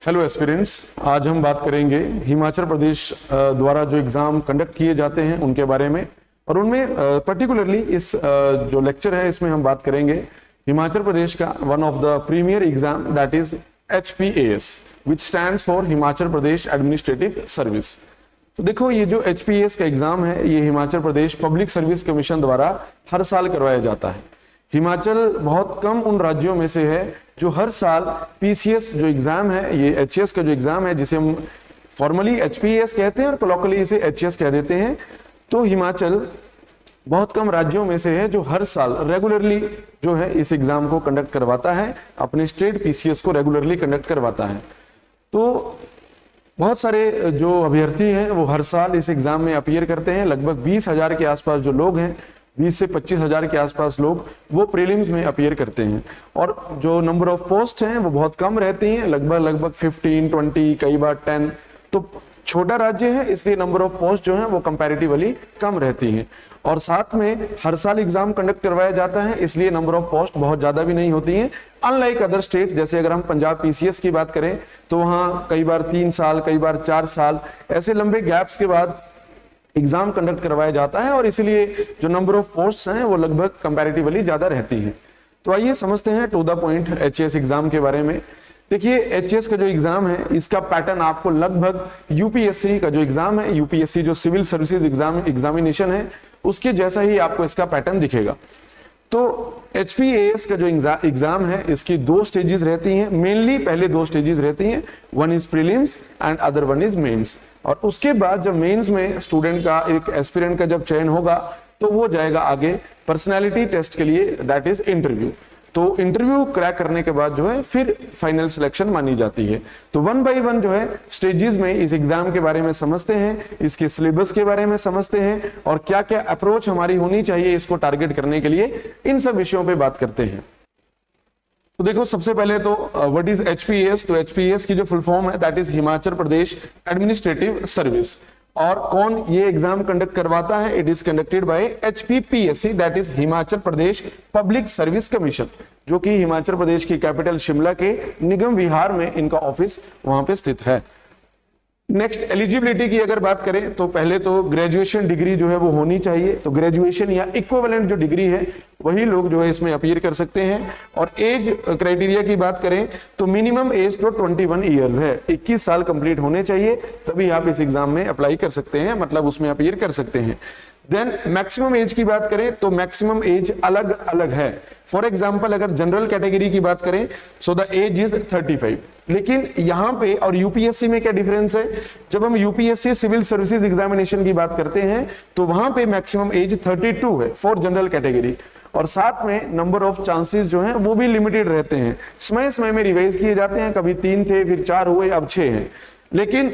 Hello aspirants, आज हम बात करेंगे हिमाचल प्रदेश द्वारा जो एग्ज़ाम कंडक्ट किए जाते हैं उनके बारे में। और उनमें पर्टिकुलरली इस जो लेक्चर है इसमें हम बात करेंगे हिमाचल प्रदेश का one of the premier exam that is HPAS which stands for Himachal Pradesh administrative service. तो देखो, ये जो HPAS का एग्जाम है ये Himachal Pradesh public service commission द्वारा हर साल करवाया जाता है। हिमाचल बहुत कम उन राज्यों में से है जो हर साल PCS जो एग्जाम है, ये HCS का जो एग्जाम है जिसे हम फॉर्मली HPAS कहते हैं और कॉलोकली इसे HCS कह देते हैं। तो हिमाचल बहुत कम राज्यों में से है जो हर साल रेगुलरली जो है इस एग्जाम को कंडक्ट करवाता है, अपने स्टेट PCS को रेगुलरली कंडक्ट करवाता है। तो बहुत सारे जो अभ्यर्थी हैं वो हर साल इस एग्जाम में अपीयर करते हैं। लगभग 20,000 के आसपास जो लोग हैं, 20 से 25,000 के आसपास लोग वो प्रीलिम्स में अपीयर करते हैं। और जो नंबर ऑफ पोस्ट हैं वो बहुत कम रहती हैं, लगभग 15, 20, कई बार 10। तो छोटा राज्य है इसलिए नंबर ऑफ पोस्ट जो है वो कंपैरेटिवली कम रहती हैं। और साथ में हर साल एग्जाम कंडक्ट करवाया जाता है इसलिए नंबर ऑफ पोस्ट बहुत ज्यादा भी नहीं होती हैं। अनलाइक अदर स्टेट, जैसे अगर हम पंजाब PCS की बात करें तो वहाँ कई बार 3 साल, कई बार 4 साल ऐसे लंबे गैप्स के बाद एग्जाम कंडक्ट करवाया जाता है और इसलिए जो नंबर ऑफ पोस्ट्स हैं वो लगभग कंपैरेटिवली ज्यादा रहती हैं। तो आइए समझते हैं to the point HCS exam के बारे में। देखिए, HCS का जो एग्जाम है इसका पैटर्न आपको लगभग UPSC का जो एग्जाम है, UPSC जो सिविल सर्विसेज एग्जामिनेशन है उसके जैसा ही आपको इसका पैटर्न दिखेगा। तो HPAS का जो एग्जाम है इसकी 2 स्टेजेस रहती हैं, मेनली पहले 2 स्टेजेस रहती हैं, one is prelims and other one is mains. और उसके बाद जब मेंस में स्टूडेंट का, एक एस्पिरेंट का जब चयन होगा तो वो जाएगा आगे पर्सनैलिटी टेस्ट के लिए, दैट इज इंटरव्यू। तो इंटरव्यू क्रैक करने के बाद जो है फिर फाइनल सिलेक्शन मानी जाती है। तो 1 बाय 1 जो है स्टेजेस में इस एग्जाम के बारे में समझते हैं, इसके सिलेबस के बारे में समझते हैं और क्या क्या अप्रोच हमारी होनी चाहिए इसको टारगेट करने के लिए, इन सब विषयों पे बात करते हैं। तो देखो, सबसे पहले तो व्हाट इज HPAS। तो HPAS की जो फुल फॉर्म है that is Himachal Pradesh administrative service. और कौन ये एग्जाम कंडक्ट करवाता है? It is conducted by HPPSC that is Himachal Pradesh public service commission, जो कि हिमाचल प्रदेश की कैपिटल शिमला के निगम विहार में इनका ऑफिस वहां पे स्थित है। नेक्स्ट, एलिजिबिलिटी की अगर बात करें तो पहले तो ग्रेजुएशन डिग्री जो है वो होनी चाहिए। तो ग्रेजुएशन या इक्विवेलेंट जो डिग्री है वही लोग जो है इसमें अपीयर कर सकते हैं। और एज क्राइटेरिया की बात करें तो मिनिमम एज तो 21 ईयर्स है, 21 साल कंप्लीट होने चाहिए, तभी आप इस एग्जाम में अप्लाई कर सकते हैं, मतलब उसमें अपीयर कर सकते हैं। देन मैक्सिमम एज की बात करें तो मैक्सिमम एज अलग अलग है। फॉर एग्जांपल अगर जनरल कैटेगरी की बात करें सो द एज इज 35। लेकिन यहां पे और UPSC में क्या डिफरेंस है? जब हम UPSC सिविल सर्विसेज एग्जामिनेशन की बात करते हैं तो वहां पे मैक्सिमम एज 32 है फॉर जनरल कैटेगरी। और साथ में नंबर ऑफ चांसेस जो हैं वो भी लिमिटेड रहते हैं, समय में रिवाइज किए जाते हैं, कभी 3 थे फिर 4 हुए, अब 6 हैं। लेकिन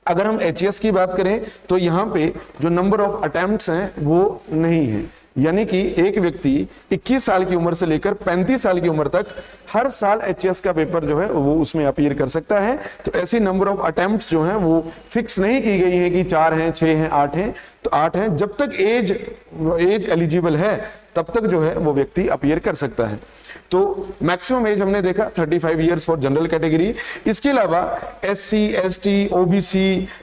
अगर हम HCS की बात करें तो यहाँ पे जो नंबर ऑफ अटेम्प्ट्स हैं वो नहीं है, यानी कि एक व्यक्ति 21 साल की उम्र से लेकर 35 साल की उम्र तक हर साल HCS का पेपर जो है वो उसमें अपीयर कर सकता है। तो ऐसी नंबर ऑफ अटेम्प्ट्स जो हैं वो फिक्स नहीं की गई है कि 4 हैं, 6 हैं, 8 हैं। तो 8 हैं, जब तक एज एलिजिबल है तब तक जो है वो व्यक्ति अपीयर कर सकता है। तो मैक्सिमम एज हमने देखा 35 इयर्स फॉर जनरल कैटेगरी। इसके अलावा SC, ST, OBC,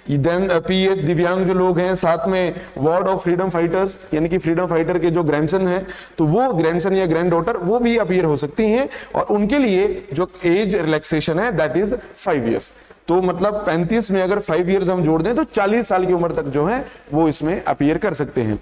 then PH दिव्यांग जो लोग हैं, साथ में वार्ड ऑफ फ्रीडम फाइटर्स यानी कि फ्रीडम फाइटर के जो ग्रैंडसन हैं तो वो ग्रैंडसन या ग्रैंड डॉटर वो भी अपीयर हो सकती हैं। और उनके लिए जो एज रिलैक्सेशन है दैट इज 5 इयर्स। तो मतलब 35 में अगर 5 इयर्स हम जोड़ दें तो 40 साल की उम्र तक जो है वो इसमें अपीयर कर सकते हैं।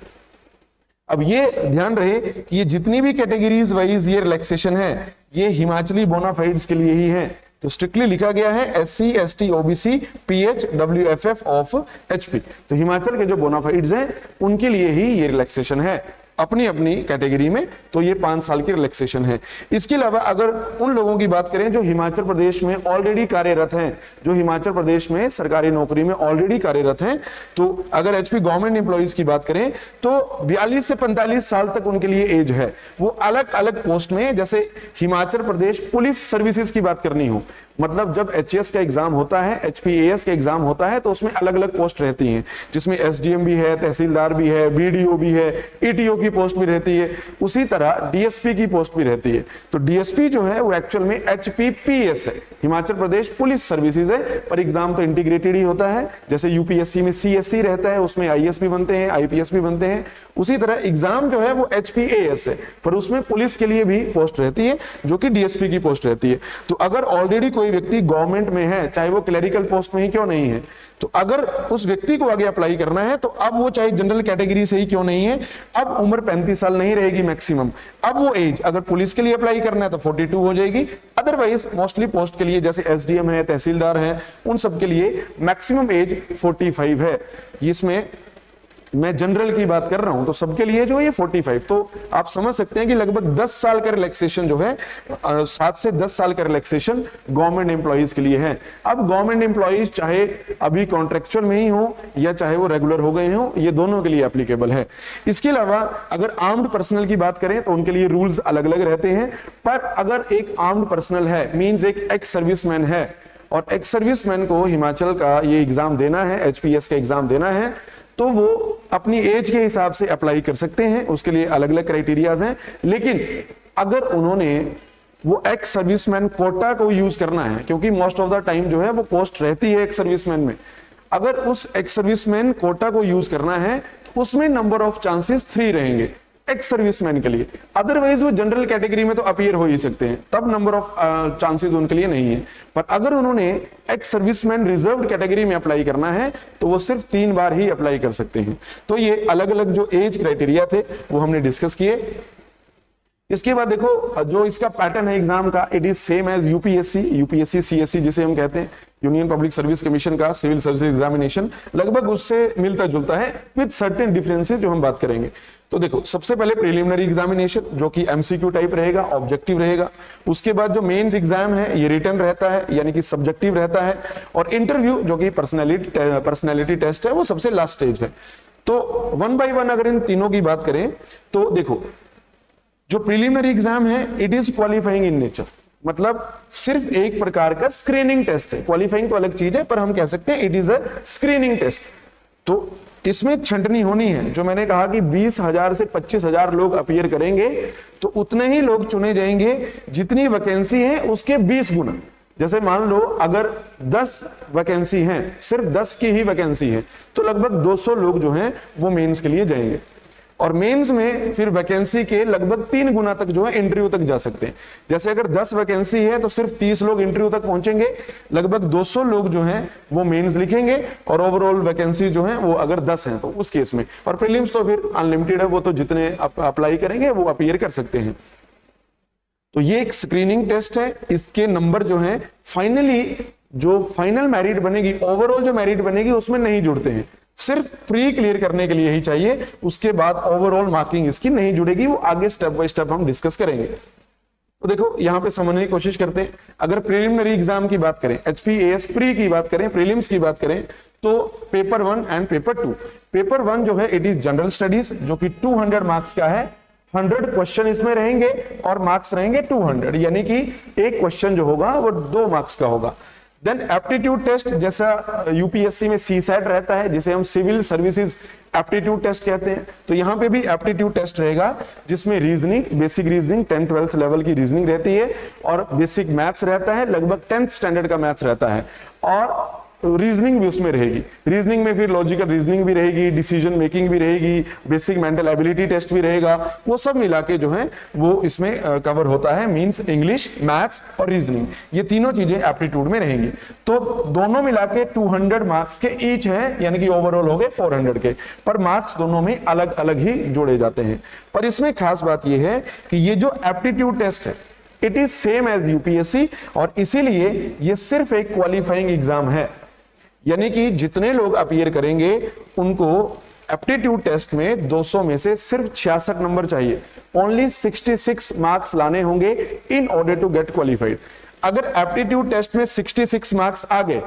अब ये ध्यान रहे कि ये जितनी भी कैटेगरीज वाइज ये रिलैक्सेशन है ये हिमाचली बोनाफाइड्स के लिए ही है। तो स्ट्रिक्टली लिखा गया है SC, ST, OBC, PH, WFF of HP। तो हिमाचल के जो बोनाफाइड्स हैं उनके लिए ही ये रिलैक्सेशन है अपनी अपनी कैटेगरी में। तो ये 5 साल की रिलैक्सेशन है। इसके अलावा अगर उन लोगों की बात करें जो हिमाचल प्रदेश में ऑलरेडी कार्यरत हैं, जो हिमाचल प्रदेश में सरकारी नौकरी में ऑलरेडी कार्यरत हैं, तो अगर HP गवर्नमेंट एम्प्लॉइज की बात करें तो 42 से 45 साल तक उनके लिए एज है। वो अलग अलग पोस्ट में, जैसे हिमाचल प्रदेश पुलिस सर्विसेज की बात करनी हो, मतलब जब HCS का एग्जाम होता है, HPAS का एग्जाम होता है तो उसमें अलग अलग पोस्ट रहती हैं, जिसमें SDM भी है, तहसीलदार भी है, BDO भी है, ETO की पोस्ट भी रहती है, उसी तरह डीएसपी की पोस्ट भी रहती है। तो डीएसपी जो है वो एक्चुअल में एचपीपीएस है, हिमाचल प्रदेश पुलिस सर्विसेज है, पर एग्जाम तो इंटीग्रेटेड ही होता है। जैसे यूपीएससी में सीएससी रहता है, उसमें आईएएस भी बनते हैं, आईपीएस भी बनते हैं, उसी तरह एग्जाम जो है वो एचपीएएस है, पर उसमें पुलिस के लिए भी पोस्ट रहती है जो कि डीएसपी की पोस्ट रहती है। तो अगर ऑलरेडी कोई व्यक्ति गवर्नमेंट में है, चाहे वो क्लरिकल पोस्ट में ही क्यों नहीं है, तो अगर उस व्यक्ति को आगे अप्लाई करना है तो अब वो चाहे जनरल कैटेगरी से ही क्यों नहीं है, अब उम्र 35 साल नहीं रहेगी मैक्सिमम। अब वो एज अगर पुलिस के लिए अप्लाई करना है तो 42 हो जाएगी, अदरवाइज मोस्टली पोस्ट के लिए जैसे एसडीएम है, तहसीलदार है, उन सब के लिए मैक्सिमम एज 45 है। इसमें मैं जनरल की बात कर रहा हूं तो सबके लिए जो है ये 45। तो आप समझ सकते हैं कि लगभग 10 साल का रिलैक्सेशन जो है, 7 से 10 साल का रिलैक्सेशन गवर्नमेंट एम्प्लॉइज के लिए है। अब गवर्नमेंट एम्प्लॉइज चाहे अभी कॉन्ट्रेक्चुअल में ही हो या चाहे वो रेगुलर हो गए हो, ये दोनों के लिए एप्लीकेबल है। इसके अलावा अगर आर्म्ड पर्सनल की बात करें तो उनके लिए रूल्स अलग अलग रहते हैं। पर अगर एक आर्म्ड पर्सनल है, मींस एक एक्स सर्विसमैन है, और एक्स सर्विसमैन को हिमाचल का ये एग्जाम देना है, एचपीएस का एग्जाम देना है, तो वो अपनी एज के हिसाब से अप्लाई कर सकते हैं। उसके लिए अलग अलग क्राइटेरियाज हैं। लेकिन अगर उन्होंने वो एक्स सर्विसमैन कोटा को यूज करना है, क्योंकि मोस्ट ऑफ द टाइम जो है वो पोस्ट रहती है एक्स सर्विसमैन में, अगर उस एक्स सर्विसमैन कोटा को यूज करना है तो उसमें नंबर ऑफ चांसेस 3 रहेंगे एक्स सर्विसमैन के लिए। अदरवाइज वो जनरल कैटेगरी में तो अपीयर हो ही सकते हैं, तब नंबर ऑफ चांसेस उनके लिए नहीं है। पर अगर उन्होंने एक्स सर्विसमैन रिजर्व्ड कैटेगरी में अप्लाई करना है तो वो सिर्फ 3 बार ही अप्लाई कर सकते हैं। तो ये अलग अलग जो एज क्राइटेरिया थे वो हमने डिस्कस किए। इसके बाद देखो जो इसका पैटर्न है एग्जाम का, it is same as UPSC CSC जिसे हम कहते हैं, यूनियन पब्लिक सर्विस कमीशन का सिविल सर्विस एग्जामिनेशन, लगभग उससे मिलता जुलता है विद सर्टेन डिफरेंसेस जो हम बात करेंगे। तो देखो सबसे पहले प्रीलिमिनरी एग्जामिनेशन जो कि एमसीक्यू टाइप रहेगा, ऑब्जेक्टिव रहेगा। उसके बाद जो मेंस एग्जाम है ये रिटन रहता है, यानी कि सब्जेक्टिव रहता है। और इंटरव्यू जो कि पर्सनैलिटी टेस्ट है वो सबसे लास्ट स्टेज है। तो 1 बाय 1 अगर इन तीनों की बात करें तो देखो जो प्रीलिमिनरी एग्जाम है it is qualifying in nature, मतलब सिर्फ एक प्रकार का स्क्रीनिंग टेस्ट है। क्वालिफाइंग तो अलग चीज है, पर हम कह सकते हैं it is a screening test. तो इसमें छंटनी होनी है। जो मैंने कहा कि 20,000 से 25,000 लोग अपीयर करेंगे तो उतने ही लोग चुने जाएंगे जितनी वैकेंसी है उसके 20 गुना। जैसे मान लो अगर 10 वैकेंसी हैं, सिर्फ 10 की ही वैकेंसी है, तो लगभग 200 लोग जो हैं वो मेंस के लिए जाएंगे। और मेंस में फिर वैकेंसी के लगभग 3 गुना तक जो है इंटरव्यू तक जा सकते हैं। जैसे अगर 10 वैकेंसी है तो सिर्फ 30 लोग इंटरव्यू तक पहुंचेंगे, लगभग 200 लोग जो हैं वो मेंस लिखेंगे, और ओवरऑल वैकेंसी जो है वो अगर 10 है तो उस केस में। और प्रीलिम्स तो फिर अनलिमिटेड है, वो तो जितने अप्लाई करेंगे वो अपीयर कर सकते हैं। तो ये एक स्क्रीनिंग टेस्ट है। इसके नंबर जो है फाइनली जो फाइनल मेरिट बनेगी, ओवरऑल जो मेरिट बनेगी उसमें नहीं जुड़ते हैं, सिर्फ प्री क्लियर करने के लिए ही चाहिए। उसके बाद ओवरऑल मार्किंग इसकी नहीं जुड़ेगी, वो आगे स्टेप बाय स्टेप हम डिस्कस करेंगे। तो देखो यहां पे समझने की कोशिश करते हैं। अगर प्रीलिमिनरी एग्जाम की बात करें, एचपीएएस प्री की बात करें, प्रीलिम्स की बात करें, तो पेपर 1 एंड पेपर 2। पेपर 1 जो है इट इज जनरल स्टडीज जो कि 200 मार्क्स का है। 100 क्वेश्चन इसमें रहेंगे और मार्क्स रहेंगे 200, यानी कि एक क्वेश्चन जो होगा वो 2 मार्क्स का होगा। देन एप्टीट्यूड टेस्ट, जैसा यूपीएससी में सीसैट रहता है जिसे हम सिविल सर्विसेज एप्टीट्यूड टेस्ट कहते हैं, तो यहाँ पे भी एप्टीट्यूड टेस्ट रहेगा जिसमें reasoning, basic reasoning 10-12th level की रीजनिंग रहती है, और बेसिक मैथ्स रहता है, लगभग 10th स्टैंडर्ड का मैथ्स रहता है, और रीजनिंग भी उसमें रहेगी। रीजनिंग में फिर लॉजिकल रीजनिंग भी रहेगी, डिसीजन मेकिंग भी रहेगी, बेसिक मेंटल एबिलिटी टेस्ट भी रहेगा। वो सब मिला के जो है वो इसमें कवर होता है, मींस इंग्लिश, मैथ्स और रीजनिंग, ये तीनों चीजें एप्टीट्यूड में रहेंगी। तो दोनों मिला के 200 मार्क्स के ईच है, यानी कि ओवरऑल हो गए 400 के, पर मार्क्स दोनों में अलग अलग ही जोड़े जाते हैं। पर इसमें खास बात यह है कि ये जो एप्टीट्यूड टेस्ट है it is same as UPSC, और इसीलिए ये सिर्फ एक क्वालिफाइंग एग्जाम है, यानी कि जितने लोग अपीयर करेंगे उनको एप्टीट्यूड टेस्ट में 200 में से सिर्फ 66 नंबर चाहिए। ओनली 66 मार्क्स लाने होंगे in order to get qualified. अगर एप्टीट्यूड टेस्ट में 66 मार्क्स आ गए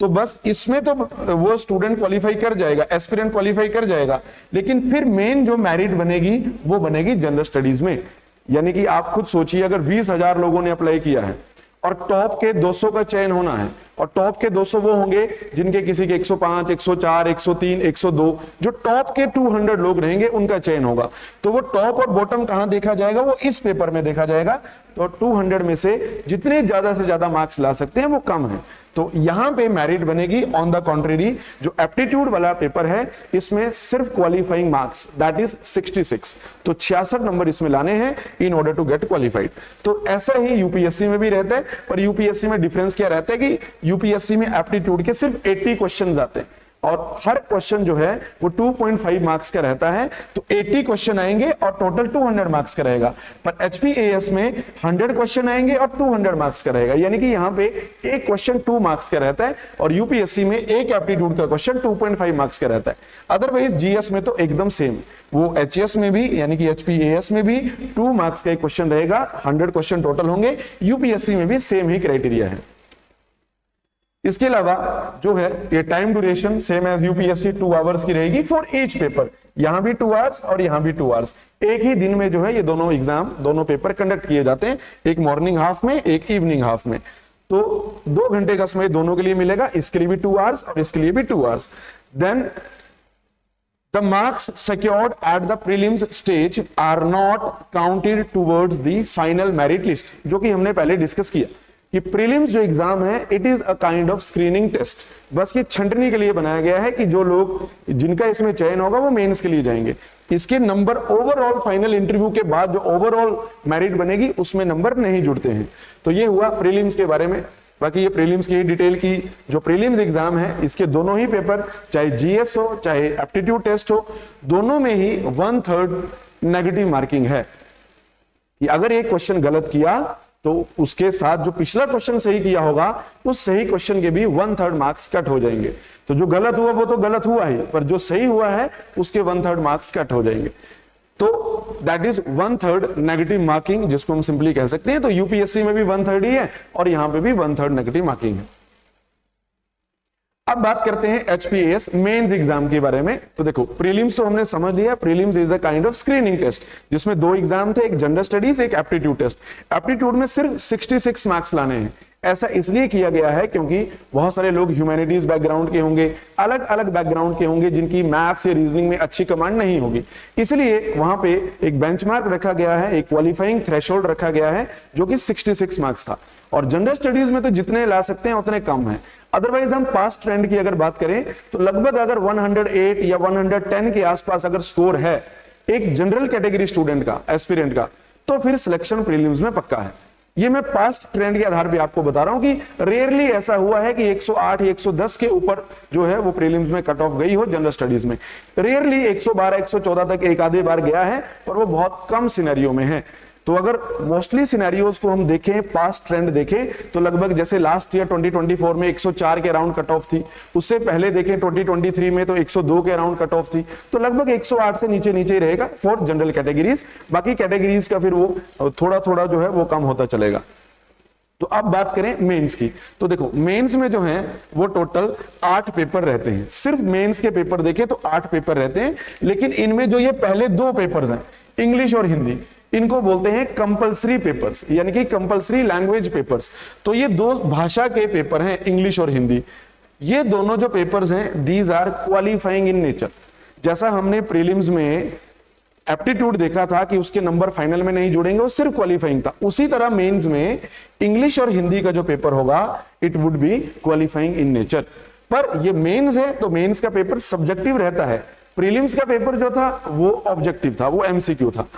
तो बस इसमें तो वो स्टूडेंट क्वालिफाई कर जाएगा, एस्पिरेंट क्वालिफाई कर जाएगा, लेकिन फिर मेन जो मेरिट बनेगी वो बनेगी जनरल स्टडीज में। यानी कि आप खुद सोचिए, अगर 20,000 लोगों ने अप्लाई किया है और टॉप के 200 का चयन होना है, और टॉप के 200 वो होंगे जिनके किसी के 105, 104, 103, 102, जो टॉप के 200 लोग रहेंगे उनका चयन होगा। तो वो टॉप और बॉटम कहां देखा जाएगा, वो इस पेपर में देखा जाएगा। तो 200 में से जितने ज्यादा से ज्यादा मार्क्स ला सकते हैं वो कम है, तो यहां पे मेरिट बनेगी। ऑन द कॉन्ट्रेरी जो एप्टीट्यूड वाला पेपर है इसमें सिर्फ क्वालिफाइंग मार्क्स दैट इज 66, तो 66 नंबर इसमें लाने हैं in order to get qualified. तो ऐसा ही यूपीएससी में भी रहता है, पर यूपीएससी में डिफरेंस क्या रहता है कि यूपीएससी में एप्टीट्यूड के सिर्फ 80 क्वेश्चन आते हैं और हर क्वेश्चन जो है वो 2.5 मार्क्स का रहता है, तो 80 क्वेश्चन आएंगे और टोटल 200 मार्क्स का रहेगा। पर एचपीएएस में 100 क्वेश्चन आएंगे और 200 मार्क्स का रहेगा, यानी कि यहाँ पे एक क्वेश्चन 2 मार्क्स का रहता है और यूपीएससी में एक एप्टीट्यूड का क्वेश्चन 2.5 मार्क्स का रहता है। अदरवाइज जीएस में तो एकदम सेम, वो एचएस में भी यानी कि एचपीएएस में भी 2 मार्क्स का एक क्वेश्चन रहेगा, 100 क्वेश्चन टोटल होंगे। यूपीएससी में भी सेम ही क्राइटेरिया है। इसके अलावा जो है ये time duration same as UPSC 2 hours की रहेगी फॉर ईच पेपर, यहां भी 2 आवर्स और यहां भी 2 आवर्स। एक ही दिन में जो है ये दोनों एग्जाम, दोनों पेपर कंडक्ट किए जाते हैं, एक मॉर्निंग हाफ में, एक इवनिंग हाफ में। तो 2 घंटे का समय दोनों के लिए मिलेगा, इसके लिए भी 2 आवर्स और इसके लिए भी 2 hours. Then the marks secured at the prelims stage are not counted towards the final merit list, जो कि हमने पहले डिस्कस किया कि प्रीलिम्स जो एग्जाम है it is a kind of screening test, बस ये छंटनी के लिए बनाया गया है कि जो लोग जिनका इसमें चयन होगा वो मेंस के लिए जाएंगे। इसके नंबर ओवरऑल फाइनल इंटरव्यू के बाद जो ओवरऑल मेरिट बनेगी उसमें नंबर नहीं जुड़ते हैं। तो ये हुआ प्रीलिम्स के बारे में। बाकी ये प्रीलिम्स की डिटेल की, जो प्रीलिम्स एग्जाम है इसके दोनों ही पेपर, चाहे जीएस हो चाहे एप्टीट्यूड टेस्ट हो, दोनों में ही 1/3 नेगेटिव मार्किंग है कि अगर एक क्वेश्चन गलत किया तो उसके साथ जो पिछला क्वेश्चन सही किया होगा उस सही क्वेश्चन के भी 1/3 मार्क्स कट हो जाएंगे। तो जो गलत हुआ वो तो गलत हुआ ही, पर जो सही हुआ है उसके 1/3 मार्क्स कट हो जाएंगे। तो दैट इज 1/3 नेगेटिव मार्किंग, जिसको हम सिंपली कह सकते हैं। तो यूपीएससी में भी 1/3 ही है और यहां पे भी 1/3 नेगेटिव मार्किंग है। अब बात करते हैं एचपीएएस मेंस एग्जाम के बारे में। तो देखो प्रीलिम्स तो हमने समझ लिया, prelims is a kind of screening test जिसमें 2 एग्जाम थे, एक जनरल स्टडीज, एक एप्टीट्यूड टेस्ट। एप्टीट्यूड में सिर्फ 66 मार्क्स लाने हैं। ऐसा इसलिए किया गया है क्योंकि बहुत सारे लोग ह्यूमैनिटीज बैकग्राउंड के होंगे, अलग अलग बैकग्राउंड के होंगे, जिनकी मैथ्स या रीजनिंग में अच्छी कमांड नहीं होगी, इसलिए वहां पे एक बेंचमार्क रखा गया है, एक क्वालिफाइंग थ्रेशोल्ड रखा गया है जो कि 66 मार्क्स था। और जनरल स्टडीज में तो जितने ला सकते हैं उतने कम है। अदरवाइज हम पास्ट ट्रेंड की अगर बात करें तो लगभग अगर 108 या 110 के आसपास अगर स्कोर है एक जनरल कैटेगरी स्टूडेंट का, एस्पिरेंट का, तो फिर सिलेक्शन प्रीलिम्स में पक्का है। ये मैं पास्ट ट्रेंड के आधार पे आपको बता रहा हूं कि रेयरली ऐसा हुआ है कि 108 या 110 के ऊपर जो है वो प्रीलिम्स में कट ऑफ गई हो जनरल स्टडीज में। रेयरली 112 114 तक एक आधे बार गया है, पर वो बहुत कम सिनेरियो में है। तो अगर मोस्टली सिनेरियोज को हम देखें, पास्ट ट्रेंड देखें, तो लगभग जैसे लास्ट ईयर 2024 में 104 के अराउंड कट ऑफ थी, उससे पहले देखें 2023 में तो 102 के अराउंड कट ऑफ थी। तो लगभग 108 से नीचे नीचे ही रहेगा फॉर जनरल कैटेगरीज। बाकी कैटेगरीज का फिर वो थोड़ा थोड़ा जो है वो कम होता चलेगा। तो अब बात करें मेंस की, तो देखो मेंस में जो है वो टोटल 8 पेपर रहते हैं। सिर्फ मेंस के पेपर देखें तो 8 पेपर रहते हैं, लेकिन इनमें जो ये पहले 2 पेपर्स हैं, इंग्लिश और हिंदी, इनको बोलते हैं कंपलसरी पेपर्स, यानी कि कंपलसरी लैंग्वेज पेपर्स। तो ये 2 भाषा के पेपर हैं, इंग्लिश और हिंदी। ये दोनों जो पेपर्स हैं these are qualifying in nature. जैसा हमने प्रीलिम्स में एप्टीट्यूड देखा था कि उसके नंबर फाइनल में नहीं जुड़ेंगे, वो सिर्फ क्वालिफाइंग था, उसी तरह मेंस में इंग्लिश और हिंदी का जो पेपर होगा it would be qualifying in nature. पर ये मेंस है तो मेंस का पेपर सब्जेक्टिव रहता है, प्रीलिम्स का पेपर जो था वो ऑब्जेक्टिव था, वो एमसीक्यू था।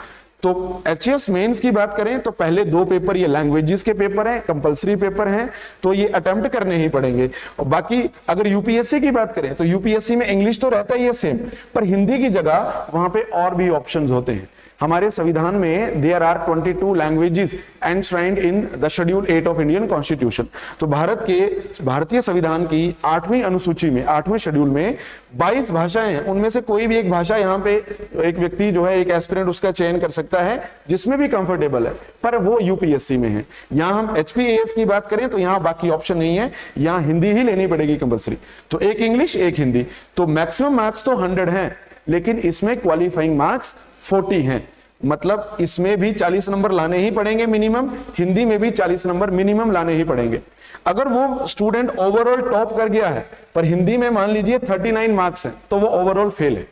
तो एचएस मेंस की बात करें तो पहले 2 पेपर ये लैंग्वेजेस के पेपर हैं, कंपलसरी पेपर हैं, तो ये अटेम्प्ट करने ही पड़ेंगे। और बाकी अगर यूपीएससी की बात करें तो यूपीएससी में इंग्लिश तो रहता ही है सेम, पर हिंदी की जगह वहां पे और भी ऑप्शंस होते हैं। हमारे संविधान में there are 22 languages enshrined in the schedule 8 of Indian constitution. तो भारतीय संविधान की 8वीं अनुसूची में, 8वें शेड्यूल में 22 भाषाएं हैं। उनमें से कोई भी एक भाषा यहाँ पे एक व्यक्ति जो है, एक एस्पिरेंट उसका चयन कर सकता है जिसमें भी कंफर्टेबल है, पर वो यूपीएससी में है। यहाँ हम एचपीएएस की बात करें तो यहाँ बाकी ऑप्शन नहीं है, यहाँ हिंदी ही लेनी पड़ेगी कंपल्सरी। तो एक इंग्लिश एक हिंदी, तो मैक्सिमम मार्क्स तो 100 हैं, लेकिन इसमें क्वालिफाइंग मार्क्स 40 हैं। मतलब इसमें भी 40 नंबर लाने ही पड़ेंगे मिनिमम, हिंदी में भी 40 नंबर मिनिमम लाने ही पड़ेंगे। अगर वो स्टूडेंट ओवरऑल टॉप कर गया है पर हिंदी में मान लीजिए 39 मार्क्स हैं तो वो ओवरऑल फेल है।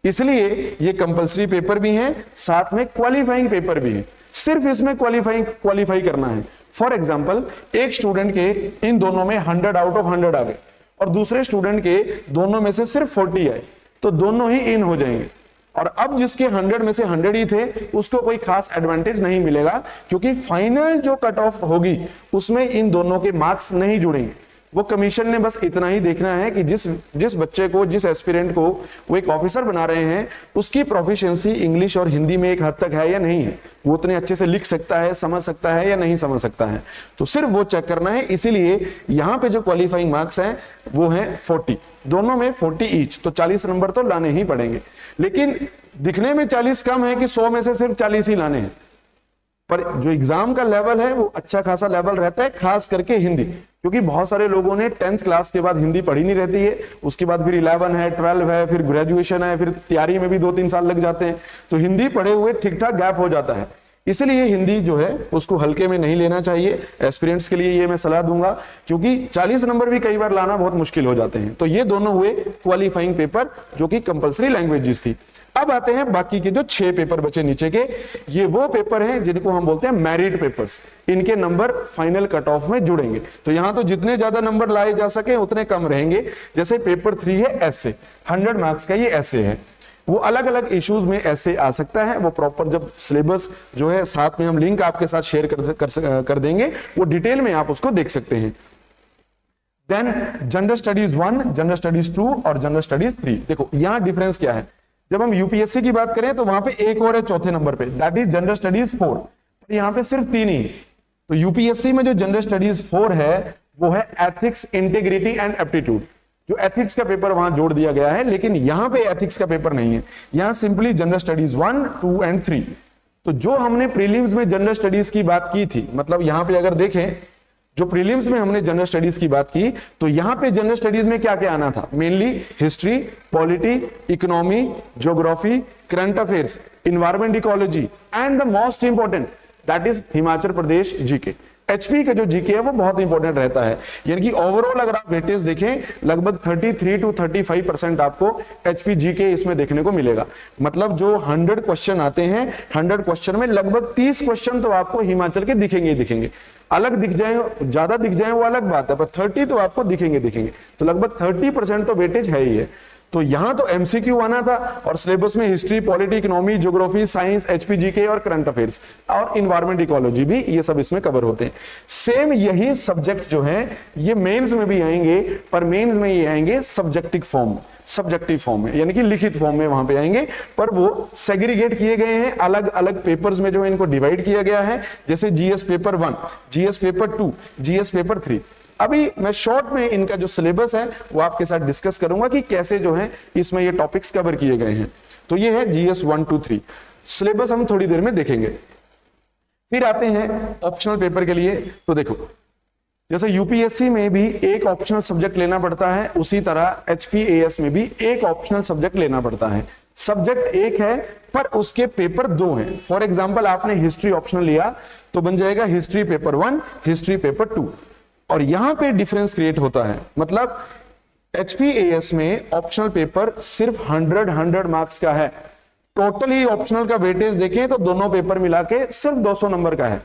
इसलिए ये कंपलसरी पेपर भी है, साथ में क्वालिफाइंग पेपर भी है। सिर्फ इसमें क्वालिफाई करना है। फॉर एग्जाम्पल, एक स्टूडेंट के इन दोनों में 100 आउट ऑफ 100 आ गए और दूसरे स्टूडेंट के दोनों में से सिर्फ 40 आए, तो दोनों ही इन हो जाएंगे। और अब जिसके 100 में से 100 ही थे उसको कोई खास एडवांटेज नहीं मिलेगा, क्योंकि फाइनल जो कट ऑफ होगी उसमें इन दोनों के मार्क्स नहीं जुड़ेंगे। वो कमीशन ने बस इतना ही देखना है कि जिस बच्चे को, जिस एस्पिरेंट को वो एक ऑफिसर बना रहे हैं, उसकी प्रोफिशिएंसी इंग्लिश और हिंदी में एक हद तक है या नहीं है, वो उतने अच्छे से लिख सकता है, समझ सकता है या नहीं समझ सकता है, तो सिर्फ वो चेक करना है। इसीलिए यहाँ पे जो क्वालिफाइंग मार्क्स हैं वो हैं 40, दोनों में 40 ईच, तो 40 नंबर तो लाने ही पड़ेंगे। लेकिन दिखने में 40 कम है कि 100 में से सिर्फ 40 ही लाने हैं, पर जो एग्जाम का लेवल है वो अच्छा खासा लेवल रहता है, खास करके हिंदी, क्योंकि बहुत सारे लोगों ने 10th क्लास के बाद हिंदी पढ़ी नहीं रहती है, उसके बाद फिर 11 है, 12 है, फिर ग्रेजुएशन है, फिर तैयारी में भी 2-3 साल लग जाते हैं, तो हिंदी पढ़े हुए ठीक ठाक गैप हो जाता है। इसलिए हिंदी जो है उसको हल्के में नहीं लेना चाहिए। एस्पिरेंट्स के लिए ये मैं सलाह दूंगा, क्योंकि 40 नंबर भी कई बार लाना बहुत मुश्किल हो जाते हैं। तो ये दोनों हुए क्वालिफाइंग पेपर जो कि कंपलसरी लैंग्वेजेस थी। अब आते हैं बाकी के जो 6 पेपर बचे नीचे के, ये वो पेपर हैं जिनको हम बोलते हैं मेरिट पेपर्स। इनके नंबर फाइनल कट ऑफ में जुड़ेंगे, तो यहां तो जितने ज्यादा नंबर लाए जा सके उतने कम रहेंगे। जैसे पेपर 3 है ऐसे, 100 मार्क्स का ये ऐसे है, वो अलग अलग इश्यूज में ऐसे आ सकता है। वो प्रॉपर जब सिलेबस जो है साथ में हम लिंक आपके साथ शेयर कर देंगे, वो डिटेल में आप उसको देख सकते हैं। Then general studies 1, general studies 2 और जनरल स्टडीज 3। देखो यहां डिफरेंस क्या है, जब हम यूपीएससी की बात करें तो वहां पे एक और है चौथे नंबर पे, दैट इज जनरल स्टडीज 4, यहां पे सिर्फ 3 ही। तो यूपीएससी में जो जनरल स्टडीज 4 है वो है एथिक्स, इंटीग्रिटी एंड एप्टीट्यूड। जो एथिक्स का पेपर वहां जोड़ दिया गया है, लेकिन यहां पे एथिक्स का पेपर नहीं है, यहां सिंपली जनरल स्टडीज 1, 2 एंड 3। तो जो हमने प्रीलिम्स में जनरल स्टडीज की बात की थी, मतलब यहां पे अगर देखें जो प्रीलिम्स में हमने जनरल स्टडीज की बात की, तो यहां पे जनरल स्टडीज में क्या क्या आना था, mainly history, polity, economy, geography, current affairs, environment, ecology and the most important that is Himachal Pradesh GK. HP का जो जीके है वो बहुत इंपॉर्टेंट रहता है, यानी कि ओवरऑल अगर आप वेटेज देखें लगभग 33 to 35% आपको एचपी जीके इसमें देखने को मिलेगा। मतलब जो 100 क्वेश्चन आते हैं, 100 क्वेश्चन में लगभग 30 क्वेश्चन तो आपको हिमाचल के दिखेंगे ही दिखेंगे। अलग दिख जाए, ज्यादा दिख जाए वो अलग बात है, पर 30 तो आपको दिखेंगे। तो लगभग 30% तो वेटेज है ही है। तो यहां तो एमसीक्यू आना था और सिलेबस में history, polity, economy, geography, science, HPGK और करंट अफेयर्स और इन्वायरमेंट, इकोलॉजी भी ये सब इसमें कवर होते हैं। सेम यही सब्जेक्ट जो है ये मेंस में भी आएंगे, पर मेंस में ये आएंगे सब्जेक्टिव फॉर्म में, यानी कि लिखित फॉर्म में वहां पे आएंगे, पर वो सेग्रीगेट किए गए हैं, अलग अलग पेपर्स में जो है इनको डिवाइड किया गया है। जैसे GS paper 1, GS paper 2, GS paper 3। अभी मैं शॉर्ट में इनका जो सिलेबस है वो आपके साथ डिस्कस करूंगा कि कैसे जो है इसमें ये टॉपिक्स कवर किए गए हैं। तो ये है जीएस 1, 2, 3 सिलेबस, हम थोड़ी देर में देखेंगे। फिर आते हैं ऑप्शनल पेपर के लिए। तो देखो जैसे यूपीएससी में भी एक ऑप्शनल सब्जेक्ट लेना पड़ता है, उसी तरह एचपीएएस में भी एक ऑप्शनल सब्जेक्ट लेना पड़ता है। सब्जेक्ट एक है पर उसके पेपर 2 हैं। फॉर एग्जाम्पल आपने हिस्ट्री ऑप्शनल लिया तो बन जाएगा हिस्ट्री पेपर 1, हिस्ट्री पेपर 2। और यहां पे डिफरेंस क्रिएट होता है, मतलब एचपीएएस में ऑप्शनल पेपर सिर्फ 100 मार्क्स का है। टोटली ऑप्शनल का वेटेज देखें तो दोनों पेपर मिला के सिर्फ 200 नंबर का है।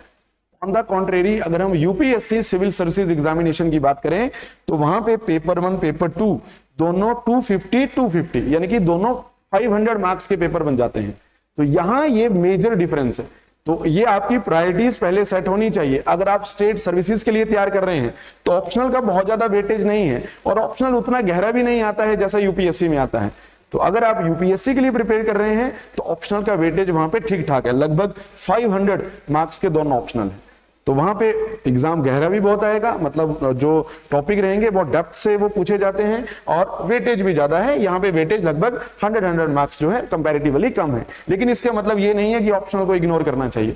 ऑन द कॉन्ट्रेरी अगर हम यूपीएससी सिविल सर्विसेज एग्जामिनेशन की बात करें तो वहां पे पेपर 1, पेपर 2 दोनों 250 यानी कि दोनों 500 मार्क्स के पेपर बन जाते हैं। तो यहां ये मेजर डिफरेंस है। तो ये आपकी प्रायोरिटीज पहले सेट होनी चाहिए। अगर आप स्टेट सर्विसेज के लिए तैयार कर रहे हैं तो ऑप्शनल का बहुत ज्यादा वेटेज नहीं है और ऑप्शनल उतना गहरा भी नहीं आता है जैसा यूपीएससी में आता है। तो अगर आप यूपीएससी के लिए प्रिपेयर कर रहे हैं तो ऑप्शनल का वेटेज वहां पे ठीक ठाक है, लगभग 500 मार्क्स के दोनों ऑप्शनल है। तो वहां पे एग्जाम गहरा भी बहुत आएगा, मतलब जो टॉपिक रहेंगे बहुत डेप्थ से वो पूछे जाते हैं और वेटेज भी ज्यादा है। यहाँ पे वेटेज लगभग 100 मार्क्स जो है कंपैरेटिवली कम है। लेकिन इसका मतलब ये नहीं है कि ऑप्शनल को इग्नोर करना चाहिए।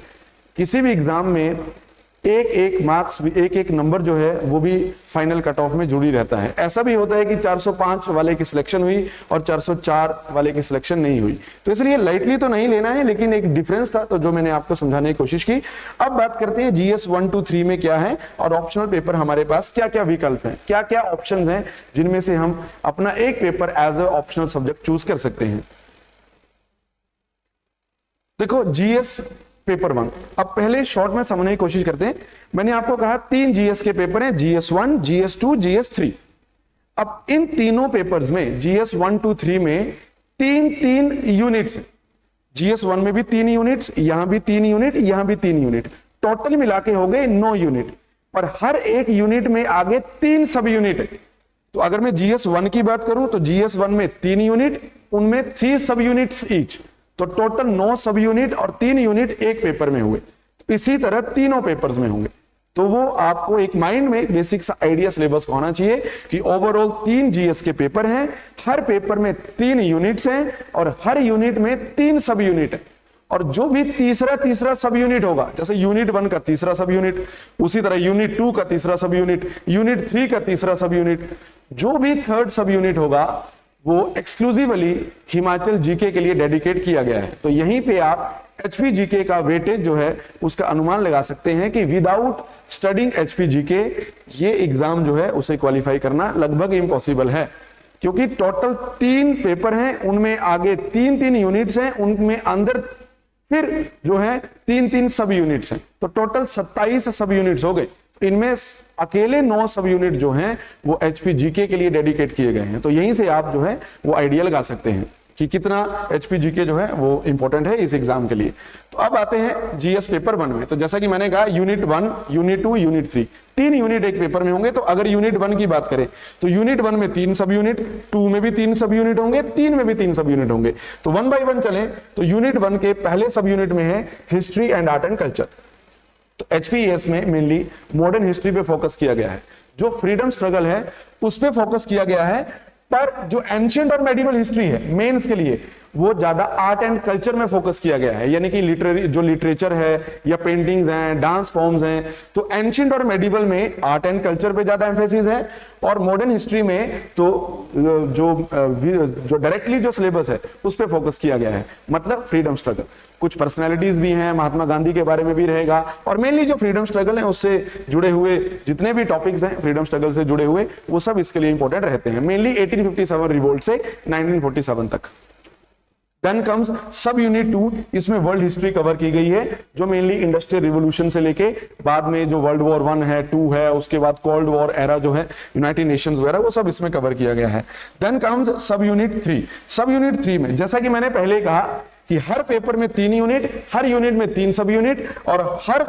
किसी भी एग्जाम में एक एक मार्क्स भी, एक एक नंबर जो है वो भी फाइनल कट ऑफ में जुड़ी रहता है। ऐसा भी होता है कि 405 वाले की सिलेक्शन हुई और 404 वाले की सिलेक्शन नहीं हुई, तो इसलिए लाइटली तो नहीं लेना है, लेकिन एक डिफरेंस था तो जो मैंने आपको समझाने की कोशिश की। अब बात करते हैं जीएस 1 2 3 में क्या है और ऑप्शनल पेपर हमारे पास क्या क्या विकल्प हैं, क्या क्या ऑप्शंस हैं जिनमें से हम अपना एक paper as a optional subject choose कर सकते हैं। देखो जीएस पेपर 1, अब पहले शॉर्ट में समझने की कोशिश करते हैं। मैंने आपको कहा 3 जीएस के पेपर हैं, जीएस 1, जीएस 2, जीएस 3। अब इन तीनों पेपर्स में जीएस 1 2 3 में 3 यूनिट्स हैं। जीएस 1 में भी 3 यूनिट्स, यहां भी 3 यूनिट, यहां भी 3 यूनिट, टोटल मिला के हो गए 9 यूनिट, और हर एक यूनिट में आगे 3 सब यूनिट है। तो अगर मैं जीएस 1 की बात करूं तो जीएस 1 में 3 यूनिट, उनमें 3 सब यूनिट्स ईच, तो टोटल 9 सब यूनिट और 3 यूनिट एक पेपर में हुए। इसी तरह तीनों पेपर्स में होंगे। तो वो आपको एक माइंड में बेसिक सा आइडिया सिलेबस का होना चाहिए कि ओवरऑल 3 जीएस के पेपर हैं, हर पेपर में 3 यूनिट्स हैं और हर यूनिट में 3 सब यूनिट है। और जो भी तीसरा सब यूनिट होगा, जैसे यूनिट 1 का तीसरा सब यूनिट, उसी तरह यूनिट 2 का तीसरा सब यूनिट, यूनिट 3 का तीसरा सब यूनिट, जो भी थर्ड सब यूनिट होगा वो एक्सक्लूसिवली हिमाचल जीके के लिए डेडिकेट किया गया है। तो यहीं पे आप एचपी जीके का वेटेज जो है उसका अनुमान लगा सकते हैं कि विदाउट स्टडिंग एचपी जीके ये एग्जाम जो है उसे क्वालिफाई करना लगभग इम्पॉसिबल है, क्योंकि टोटल 3 पेपर हैं, उनमें आगे 3 यूनिट्स हैं, उनमें अंदर फिर जो है 3 सब यूनिट्स हैं, तो टोटल 27 सब यूनिट्स हो गए। इनमें अकेले 9 सब यूनिट जो हैं वो एचपी जीके के लिए डेडिकेट किए गए हैं। तो यहीं से आप जो है वो आइडिया लगा सकते हैं कि कितना एचपी जीके जो है वो इंपॉर्टेंट है इस एग्जाम के लिए। तो अब आते हैं जीएस पेपर 1 में। तो जैसा कि मैंने कहा यूनिट 1, यूनिट 2, यूनिट 3, 3 यूनिट एक पेपर में होंगे। तो अगर यूनिट 1 की बात करें तो यूनिट 1 में 3 सब यूनिट, 2 में भी 3 सब यूनिट होंगे, 3 में भी 3 सब यूनिट होंगे। तो 1 बाय 1 चलें तो यूनिट 1 के पहले सब यूनिट में है history and art and culture. तो एचपीएस में मेनली मॉडर्न हिस्ट्री पे फोकस किया गया है, जो फ्रीडम स्ट्रगल है उस पे फोकस किया गया है, पर जो एंशिएंट और मेडिवल हिस्ट्री है मेंस के लिए वो ज्यादा आर्ट एंड कल्चर में फोकस किया गया है, यानी कि लिटरेचर है या पेंटिंग्स हैं, डांस फॉर्म्स हैं। तो एंशिएंट और मेडिवल में आर्ट एंड कल्चर पे ज्यादा एम्फेसिस है, और मॉडर्न हिस्ट्री में तो जो डायरेक्टली जो सिलेबस है उस पे फोकस किया गया है, मतलब फ्रीडम स्ट्रगल। कुछ पर्सनैलिटीज भी हैं, महात्मा गांधी के बारे में भी रहेगा, और मेनली जो फ्रीडम स्ट्रगल है उससे जुड़े हुए जितने भी टॉपिक्स हैं फ्रीडम स्ट्रगल से जुड़े हुए वो सब इसके लिए इंपॉर्टेंट रहते हैं, मेनली 1857 रिवोल्ट से 1947 तक। देन कम्स सब यूनिट 2, इसमें वर्ल्ड हिस्ट्री कवर की गई है, जो मेनली इंडस्ट्रियल रिवोल्यूशन से लेके बाद में जो वर्ल्ड वॉर 1 है, 2 है, उसके बाद कोल्ड वॉर एरा जो है, यूनाइटेड नेशंस वगैरह, वो सब इसमें कवर किया गया है। Then comes sub unit 3। Sub unit 3 में जैसा कि मैंने पहले कहा कि हर पेपर में 3 यूनिट, हर यूनिट में 3 सब यूनिट, और हर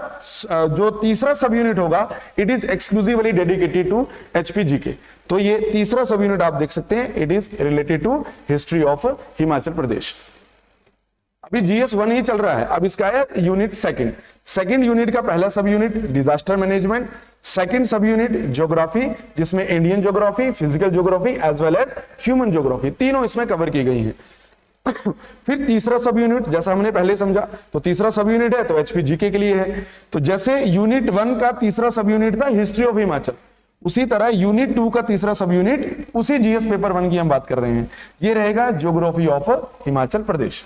जो तीसरा सब यूनिट होगा it is exclusively dedicated to HP GK. तो ये तीसरा सब यूनिट आप देख सकते हैं, it is related to history of Himachal Pradesh. अभी जीएस 1 ही चल रहा है, अब इसका है यूनिट सेकंड यूनिट का पहला sub unit disaster management, second sub unit geography, जिसमें Indian geography, physical geography as well as human geography, तीनों इसमें कवर की गई हैं। फिर तीसरा सब यूनिट, जैसा हमने पहले समझा, तो तीसरा सब यूनिट है तो एचपी जीके के लिए है। तो जैसे यूनिट 1 का तीसरा सब यूनिट था हिस्ट्री ऑफ हिमाचल, उसी तरह यूनिट 2 का तीसरा सब यूनिट उसी जीएस पेपर 1 की हम बात कर रहे हैं, ये रहेगा geography of Himachal Pradesh.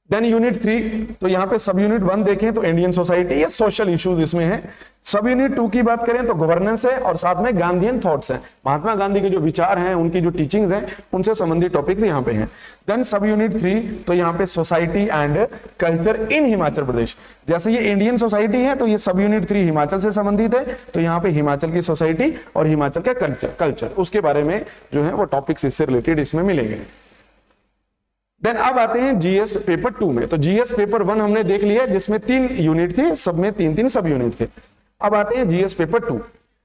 Then unit 3, तो यहां पे सब यूनिट 1 देखें तो इंडियन सोसाइटी या सोशल इश्यूज इसमें है। सब यूनिट 2 की बात करें तो गवर्नेंस है, और साथ में गांधीयन थॉट्स हैं, महात्मा गांधी के जो विचार हैं, उनकी जो टीचिंग्स हैं, उनसे संबंधित टॉपिक्स यहां पे हैं। देन सब यूनिट 3, तो यहां पे society and culture in Himachal Pradesh. जैसे ये इंडियन सोसाइटी है तो ये सब यूनिट 3 हिमाचल से संबंधित है, तो यहाँ पे हिमाचल की सोसाइटी और हिमाचल का कल्चर उसके बारे में जो है वो टॉपिक्स इससे रिलेटेड इसमें मिलेंगे। देन अब आते हैं जीएस पेपर 2 में। तो जीएस पेपर 1 हमने देख लिया जिसमें 3 यूनिट थे, सब में 3 सब यूनिट थे। अब आते हैं जीएस पेपर 2।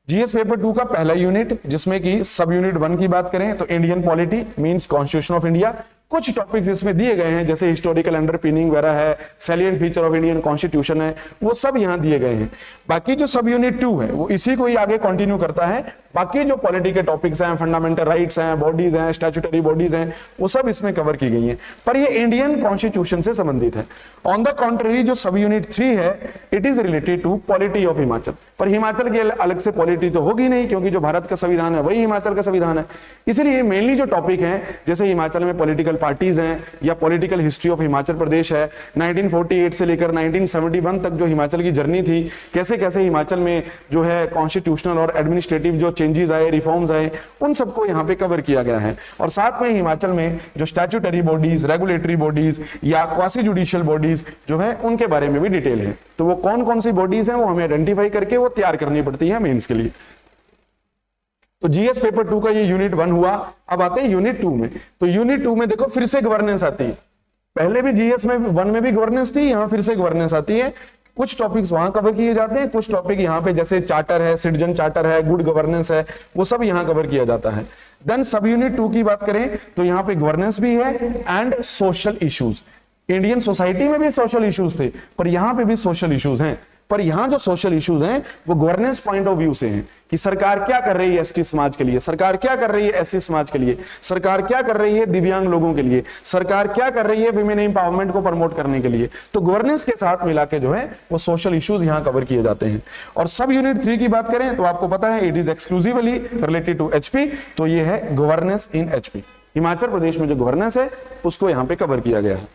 जीएस पेपर 2 का पहला यूनिट, जिसमें कि सब यूनिट 1 की बात करें तो Indian polity means constitution of India, कुछ टॉपिक्स इसमें दिए गए हैं जैसे हिस्टोरिकल अंडरपिनिंग वगैरह है, salient feature of Indian constitution है, वो सब यहां दिए गए हैं। बाकी जो सब यूनिट 2 है वो इसी को ही आगे कंटिन्यू करता है, बाकी जो पॉलिटी के टॉपिक्स हैं, फंडामेंटल राइट्स हैं, बॉडीज हैं, स्टैट्यूटरी बॉडीज हैं, वो सब इसमें कवर की गई हैं, पर ये इंडियन कॉन्स्टिट्यूशन से संबंधित है। ऑन द कॉन्ट्ररी जो सब यूनिट 3 है, it is related to polity of Himachal, पर हिमाचल की अलग से पॉलिटी तो होगी नहीं, क्योंकि जो भारत का संविधान है वही हिमाचल का संविधान है। इसलिए मेनली जो टॉपिक है, जैसे हिमाचल में पॉलिटिकल पार्टीज हैं या पॉलिटिकल हिस्ट्री ऑफ हिमाचल प्रदेश है, 1948 से लेकर 1971 तक जो हिमाचल की जर्नी थी, कैसे कैसे हिमाचल में जो है कॉन्स्टिट्यूशनल और एडमिनिस्ट्रेटिव जो चेंजेस आए, रिफॉर्म्स आए, उन सबको यहाँ पे कवर किया गया है। और साथ में हिमाचल में जो स्टैट्यूटरी बॉडीज, रेगुलेटरी बॉडीज या क्वासी जुडिशियल बॉडीज जो है, उनके बारे में भी डिटेल है। तो वो कौन कौन सी बॉडीज हैं वो हमें आइडेंटिफाई करके वो तैयार करनी पड़ती है मेंस के लिए। तो जीएस पेपर 2 का ये यूनिट 1 हुआ। अब आते हैं यूनिट 2 में। तो यूनिट 2 में देखो फिर से गवर्नेंस आती है। पहले भी जीएस में 1 में भी गवर्नेंस थी, यहां फिर से गवर्नेंस आती है। कुछ टॉपिक्स वहां कवर किए जाते हैं, कुछ टॉपिक यहाँ पे जैसे चार्टर है, सिटीजन चार्टर है, गुड गवर्नेंस है, वो सब यहाँ कवर किया जाता है। देन सब यूनिट 2 की बात करें तो यहाँ पे गवर्नेंस भी है and social issues. Indian society में भी सोशल इश्यूज थे, पर यहाँ पे भी सोशल इश्यूज हैं। पर यहां जो सोशल इश्यूज हैं वो गवर्नेंस पॉइंट ऑफ व्यू से हैं कि सरकार क्या कर रही है एसटी समाज के लिए, सरकार क्या कर रही है एससी समाज के लिए, सरकार क्या कर रही है दिव्यांग लोगों के लिए, सरकार क्या कर रही है विमेन एम्पावरमेंट को प्रमोट करने के लिए। तो गवर्नेंस के साथ मिला के जो है वो सोशल इश्यूज यहां कवर किए जाते हैं। और सब यूनिट 3 की बात करें तो आपको पता है it is exclusively related to HP, तो ये है governance in HP. Himachal Pradesh में जो गवर्नेंस है उसको यहां पे कवर किया गया है।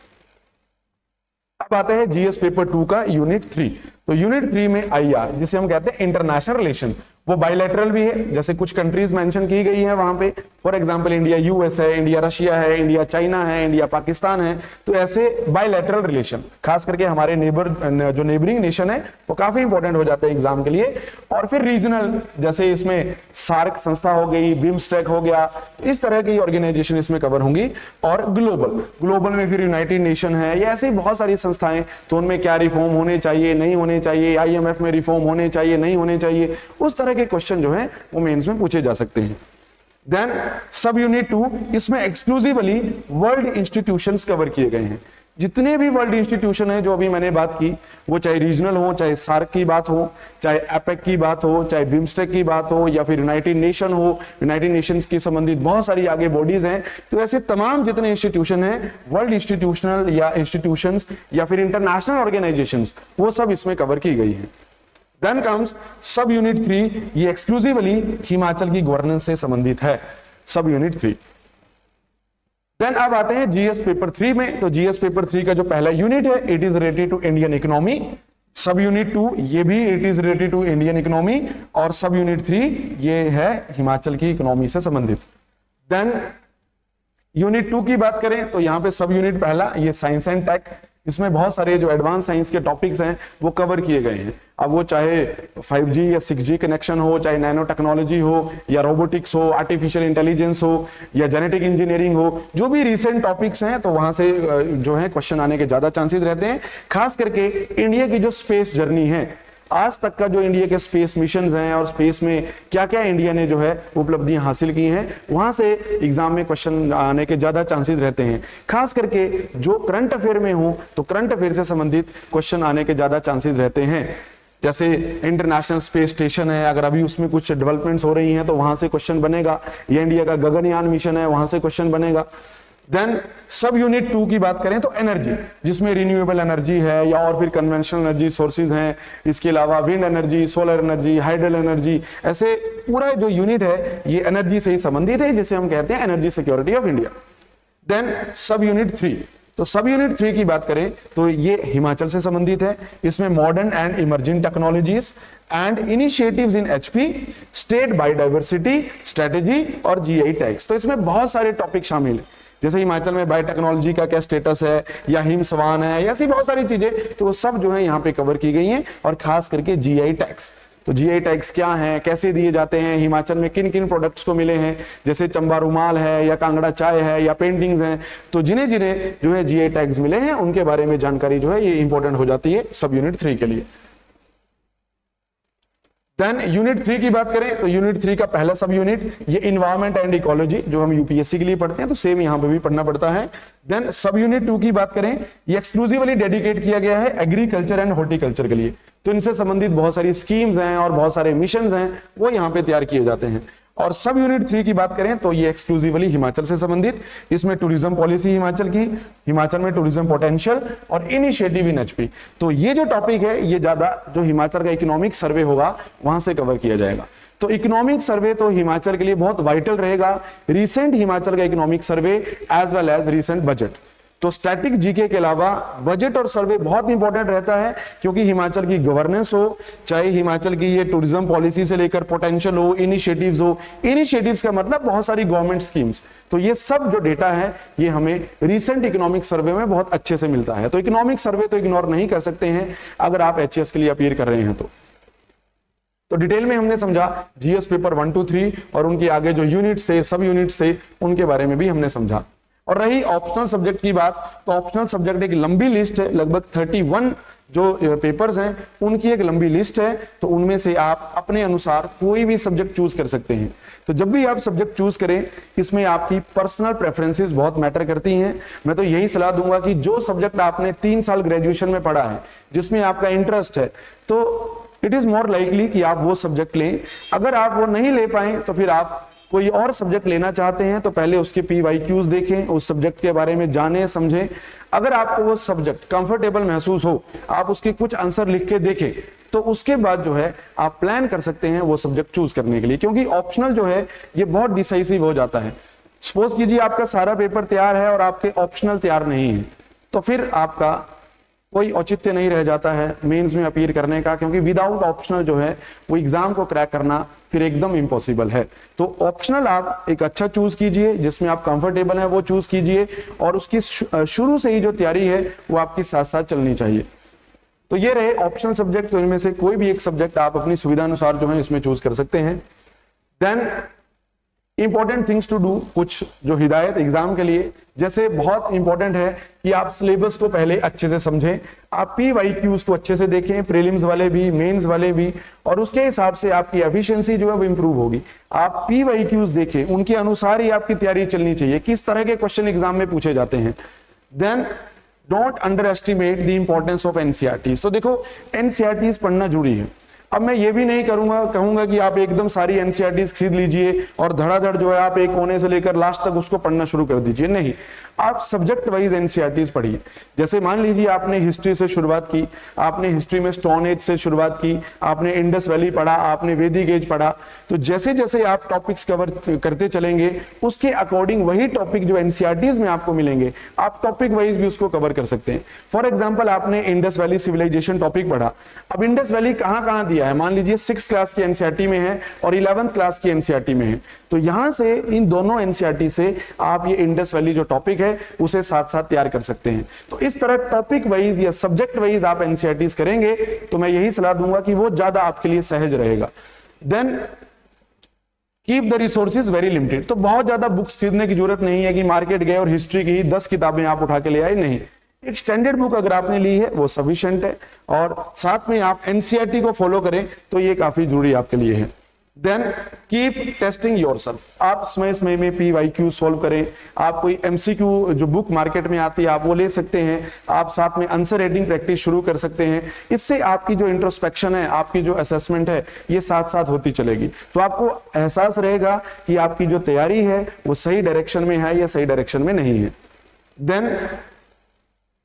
अब आते हैं जीएस पेपर 2 का यूनिट 3। तो यूनिट 3 में आईआर, जिसे हम कहते हैं इंटरनेशनल रिलेशन, वो बायलैटरल भी है। जैसे कुछ कंट्रीज मेंशन की गई है वहां पे, फॉर एग्जांपल इंडिया यूएस है, इंडिया रशिया है, इंडिया चाइना है, इंडिया पाकिस्तान है। तो ऐसे बायलैटरल रिलेशन खास करके हमारे नेबर जो नेबरिंग नेशन है वो काफी इंपॉर्टेंट हो जाते हैं एग्जाम के लिए। और फिर रीजनल, जैसे इसमें सार्क संस्था हो गई, बिम्स्टेक हो गया, तो इस तरह की ऑर्गेनाइजेशन इसमें कवर होंगी। और ग्लोबल में फिर यूनाइटेड नेशन है, ये ऐसी बहुत सारी संस्थाएं, तो उनमें क्या रिफॉर्म होने चाहिए, नहीं होने चाहिए, आईएमएफ में रिफॉर्म होने चाहिए, नहीं होने चाहिए, उस तरह के क्वेश्चन जो है वो मेंस में पूछे जा सकते हैं। देन सब यूनिट 2, इसमें एक्सक्लूसिवली वर्ल्ड इंस्टीट्यूशंस कवर किए गए हैं। जितने भी वर्ल्ड इंस्टीट्यूशन है जो अभी मैंने बात की, वो चाहे रीजनल हो, चाहे सार्क की बात हो, चाहे एपेक की बात हो, चाहे बिम्स्टेक की बात हो, या फिर यूनाइटेड नेशन हो, यूनाइटेड नेशंस की संबंधित बहुत सारी आगे बॉडीज हैं। तो ऐसे तमाम जितने इंस्टीट्यूशन हैं, वर्ल्ड इंस्टीट्यूशनल या इंस्टीट्यूशंस या फिर इंटरनेशनल ऑर्गेनाइजेशंस, वो सब इसमें कवर की गई है। देन कम्स सब यूनिट 3, ये एक्सक्लूसिवली हिमाचल की गवर्नेंस से संबंधित है, सब यूनिट 3। देन अब आते हैं जीएस पेपर 3 में। तो जीएस पेपर 3 का जो पहला यूनिट है it is related to Indian economy. Sub unit 2 ये भी it is related to Indian economy, और सब यूनिट 3 ये है हिमाचल की इकोनॉमी से संबंधित। देन यूनिट 2 की बात करें तो यहां पे सब यूनिट पहला ये साइंस एंड टेक, इसमें बहुत सारे जो एडवांस साइंस के टॉपिक्स हैं वो कवर किए गए हैं। अब वो चाहे 5G या 6G कनेक्शन हो, चाहे नैनो टेक्नोलॉजी हो, या रोबोटिक्स हो, आर्टिफिशियल इंटेलिजेंस हो, या जेनेटिक इंजीनियरिंग हो, जो भी रिसेंट टॉपिक्स हैं तो वहां से जो है क्वेश्चन आने के ज्यादा चांसेस रहते हैं। खास करके इंडिया की जो स्पेस जर्नी है, आज तक का जो इंडिया के स्पेस मिशंस हैं और स्पेस में क्या क्या इंडिया ने जो है उपलब्धियां हासिल की हैं, वहां से एग्जाम में क्वेश्चन आने के ज्यादा चांसेस रहते हैं। खास करके जो करंट अफेयर में हो तो करंट अफेयर से संबंधित क्वेश्चन आने के ज्यादा चांसेस रहते हैं। जैसे इंटरनेशनल स्पेस स्टेशन है, अगर अभी उसमें कुछ डेवलपमेंट्स हो रही हैं तो वहां से क्वेश्चन बनेगा, या इंडिया का गगनयान मिशन है वहां से क्वेश्चन बनेगा। देन सब यूनिट 2 की बात करें तो एनर्जी, जिसमें रिन्यूएबल एनर्जी है या और फिर कन्वेंशनल एनर्जी सोर्सेज हैं, इसके अलावा wind energy, solar energy, hydel energy, ऐसे पूरा जो यूनिट है ये एनर्जी से ही संबंधित है, जिसे हम कहते हैं energy security of India. Then sub unit 3, तो सब यूनिट 3 की बात करें तो ये हिमाचल से संबंधित है। इसमें modern and emerging technologies and initiatives in HP, state biodiversity strategy और जीआई टैग्स। तो इसमें बहुत सारे टॉपिक शामिल है, जैसे हिमाचल में बायोटेक्नोलॉजी का क्या स्टेटस है, या हिम सवान है, ऐसी बहुत सारी चीजें, तो वो सब जो है यहाँ पे कवर की गई हैं। और खास करके जीआई टैग्स, तो जीआई टैग्स क्या हैं, कैसे दिए जाते हैं, हिमाचल में किन किन प्रोडक्ट्स को मिले हैं, जैसे चंबा रुमाल है, या कांगड़ा चाय है, या पेंटिंग्स हैं, तो जिन्हें जिन्हें जो है जीआई टैग्स मिले हैं उनके बारे में जानकारी जो है ये इंपॉर्टेंट हो जाती है सब यूनिट 3 के लिए। देन यूनिट 3 की बात करें तो यूनिट 3 का पहला सब यूनिट ये इन्वायरमेंट एंड इकोलॉजी, जो हम यूपीएससी के लिए पढ़ते हैं तो सेम यहां पे भी पढ़ना पड़ता है। देन सब यूनिट 2 की बात करें, ये एक्सक्लूसिवली डेडिकेट किया गया है एग्रीकल्चर एंड हॉर्टिकल्चर के लिए। तो इनसे संबंधित बहुत सारी स्कीम्स हैं और बहुत सारे मिशन हैं, वो यहाँ पे तैयार किए जाते हैं। और सब यूनिट 3 की बात करें तो ये एक्सक्लूसिवली हिमाचल से संबंधित, इसमें टूरिज्म पॉलिसी हिमाचल की, हिमाचल में टूरिज्म पोटेंशियल और इनिशिएटिव इन एचपी। तो ये जो टॉपिक है ये ज्यादा जो हिमाचल का इकोनॉमिक सर्वे होगा वहां से कवर किया जाएगा। तो इकोनॉमिक सर्वे तो हिमाचल के लिए बहुत वाइटल रहेगा, रिसेंट हिमाचल का economic survey as well as recent budget. तो स्टैटिक जीके के अलावा बजट और सर्वे बहुत इंपॉर्टेंट रहता है, क्योंकि हिमाचल की गवर्नेंस हो, चाहे हिमाचल की ये टूरिज्म पॉलिसी से लेकर पोटेंशियल हो, इनिशिएटिव्स हो, इनिशिएटिव्स का मतलब बहुत सारी गवर्नमेंट स्कीम्स, तो ये सब जो डेटा है ये हमें रिसेंट इकोनॉमिक सर्वे में बहुत अच्छे से मिलता है। तो इकोनॉमिक सर्वे तो इग्नोर नहीं कर सकते हैं अगर आप एचएस के लिए अपीयर कर रहे हैं। तो डिटेल में हमने समझा जीएस पेपर 1 2 3 और उनके आगे जो यूनिट्स थे, सब यूनिट्स थे, उनके बारे में भी हमने समझा। और रही ऑप्शनल सब्जेक्ट की बात, तो ऑप्शनल सब्जेक्ट एक लंबी लिस्ट है, लगभग 31 जो पेपर्स हैं उनकी एक लंबी लिस्ट है। तो उनमें से आप अपने अनुसार कोई भी सब्जेक्ट चूज कर सकते हैं। तो जब भी आप सब्जेक्ट चूज करें, इसमें आपकी पर्सनल प्रेफरेंसेस बहुत मैटर करती हैं। मैं तो यही सलाह दूंगा कि जो सब्जेक्ट आपने 3 साल ग्रेजुएशन में पढ़ा है, जिसमें आपका इंटरेस्ट है, तो इट इज मोर लाइकली कि आप वो सब्जेक्ट लें। अगर आप वो नहीं ले पाए तो फिर आप कोई और सब्जेक्ट लेना चाहते हैं तो पहले उसके PYQs देखें, उस सब्जेक्ट के बारे में जानें समझें। अगर आपको वो सब्जेक्ट कंफर्टेबल महसूस हो, आप उसके कुछ आंसर लिख के देखें, तो उसके बाद जो है आप प्लान कर सकते हैं वो सब्जेक्ट चूज करने के लिए। क्योंकि ऑप्शनल जो है ये बहुत डिसाइसिव हो जाता है। सपोज कीजिए आपका सारा पेपर तैयार है और आपके ऑप्शनल तैयार नहीं है, तो फिर आपका कोई औचित्य नहीं रह जाता है मेंस में अपीयर करने का, क्योंकि विदाउट ऑप्शनल जो है वो एग्जाम को क्रैक करना फिर एकदम इम्पॉसिबल है। तो ऑप्शनल आप एक अच्छा चूज कीजिए, जिसमें आप कंफर्टेबल है वो चूज कीजिए, और उसकी शुरू से ही जो तैयारी है वो आपकी साथ साथ चलनी चाहिए। तो ये रहे ऑप्शनल सब्जेक्ट, तो इनमें से कोई भी एक सब्जेक्ट आप अपनी सुविधा अनुसार जो है इसमें चूज कर सकते हैं। Then important things to do, कुछ जो हिदायत एग्जाम के लिए, जैसे बहुत इंपॉर्टेंट है कि आप सिलेबस को पहले अच्छे से समझें, आप PYQs को अच्छे से देखें, प्रीलिम्स वाले भी, मेंस वाले भी, और उसके हिसाब से आपकी एफिशिएंसी जो है वो इंप्रूव होगी। आप PYQs देखें, उनके अनुसार ही आपकी तैयारी चलनी चाहिए, किस तरह के क्वेश्चन एग्जाम में पूछे जाते हैं। Then don't under estimate the importance of NCERTs। तो देखो NCERTs पढ़ना जरूरी है। अब मैं ये भी नहीं कहूंगा कि आप एकदम सारी NCERTs खरीद लीजिए और धड़ाधड़ जो है आप एक कोने से लेकर लास्ट तक उसको पढ़ना शुरू कर दीजिए, नहीं। आप सब्जेक्ट वाइज NCERTs पढ़िए। जैसे मान लीजिए आपने हिस्ट्री से शुरुआत की, आपने हिस्ट्री में स्टोन एज से शुरुआत की, आपने इंडस वैली पढ़ा, आपने वैदिक एज पढ़ा, तो जैसे जैसे आप टॉपिक्स कवर करते चलेंगे उसके अकॉर्डिंग वही टॉपिक जो NCERTs में आपको मिलेंगे, आप टॉपिक वाइज भी उसको कवर कर सकते हैं। फॉर एग्जाम्पल आपने इंडस वैली सिविलाइजेशन टॉपिक पढ़ा, अब इंडस वैली कहाँ दिया है, मान लीजिए 6th क्लास की NCERT में है और 11th क्लास की NCERT में है, तो यहां से इन दोनों NCERT से आप ये इंडस वैली जो टॉपिक है उसे साथ साथ तैयार कर सकते हैं। तो इस तरह टॉपिक वाइज या सब्जेक्ट वाइज आप NCERTs करेंगे तो मैं यही सलाह दूंगा कि वो ज्यादा आपके लिए सहज रहेगा। Then keep the resources very limited. तो बहुत ज्यादा बुक्स खरीदने की जरूरत नहीं है कि मार्केट गए और हिस्ट्री की ही 10 किताबें आप उठा के ले आए, नहीं। एक स्टैंडर्ड बुक अगर आपने ली है वो सफिशिएंट है, और साथ में आप NCERT को फॉलो करें तो ये काफी जरूरी आपके लिए है। Then keep testing yourself. आप समय में PYQ सॉल्व करें, आप कोई MCQ जो बुक मार्केट में आती है आप वो ले सकते हैं, आप साथ में आंसर राइटिंग प्रैक्टिस शुरू कर सकते हैं। इससे आपकी जो इंट्रोस्पेक्शन है, आपकी जो असेसमेंट है, ये साथ साथ होती चलेगी। तो आपको एहसास रहेगा कि आपकी जो तैयारी है वो सही डायरेक्शन में है या सही डायरेक्शन में नहीं है। Then